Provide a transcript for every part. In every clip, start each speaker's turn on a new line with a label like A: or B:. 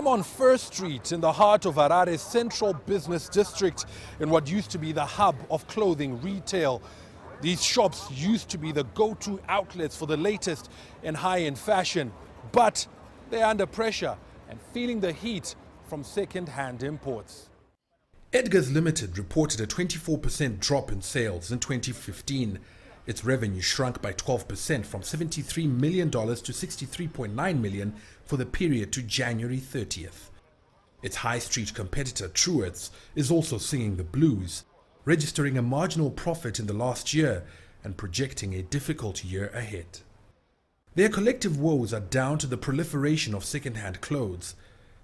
A: I'm on First Street in the heart of Harare's central business district in what used to be the hub of clothing retail. These shops used to be the go-to outlets for the latest in high-end fashion, but they're under pressure and feeling the heat from second-hand imports. Edgar's Limited reported a 24% drop in sales in 2015. Its revenue shrunk by 12% from $73 million to $63.9 million for the period to January 30th. Its high street competitor Truworths is also singing the blues, registering a marginal profit in the last year and projecting a difficult year ahead. Their collective woes are down to the proliferation of second-hand clothes,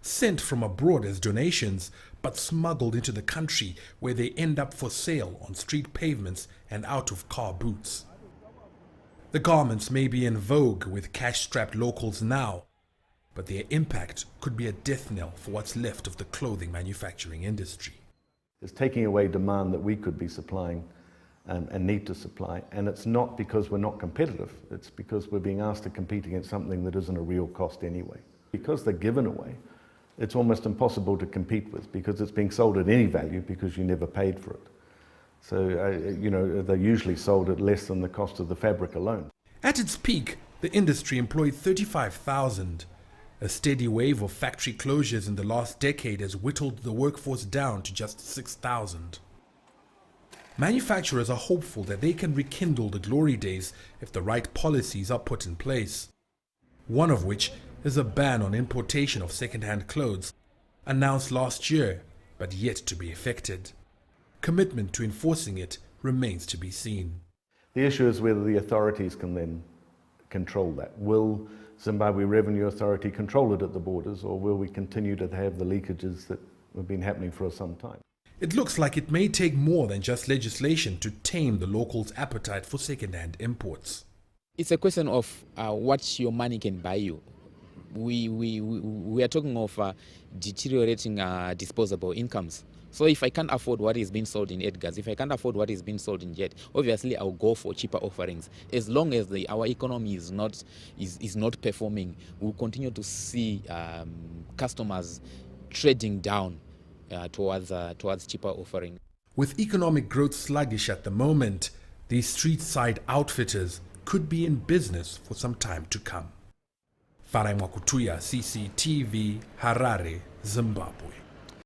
A: sent from abroad as donations, but smuggled into the country where they end up for sale on street pavements and out of car boots. The garments may be in vogue with cash-strapped locals now, but their impact could be a death knell for what's left of the clothing manufacturing industry.
B: It's taking away demand that we could be supplying and need to supply, and it's not because we're not competitive, it's because we're being asked to compete against something that isn't a real cost anyway. Because they're given away, it's almost impossible to compete with because it's being sold at any value because you never paid for it. So, they're usually sold at less than the cost of the fabric alone.
A: At its peak, the industry employed 35,000. A steady wave of factory closures in the last decade has whittled the workforce down to just 6,000. Manufacturers are hopeful that they can rekindle the glory days if the right policies are put in place. One of which is a ban on importation of second-hand clothes, announced last year but yet to be effected. Commitment to enforcing it remains to be seen.
B: The issue is whether the authorities can then control that. Will Zimbabwe Revenue Authority control it at the borders, or will we continue to have the leakages that have been happening for some time?
A: It looks like it may take more than just legislation to tame the locals' appetite for second-hand imports.
C: It's a question of what your money can buy you. We are talking of deteriorating disposable incomes. So if I can't afford what is being sold in Edgar's, if I can't afford what is being sold in Jet, obviously I'll go for cheaper offerings. As long as our economy is not performing, we'll continue to see customers trading down towards cheaper offerings.
A: With economic growth sluggish at the moment, these street-side outfitters could be in business for some time to come. Farai Mwakutuya, CCTV, Harare, Zimbabwe.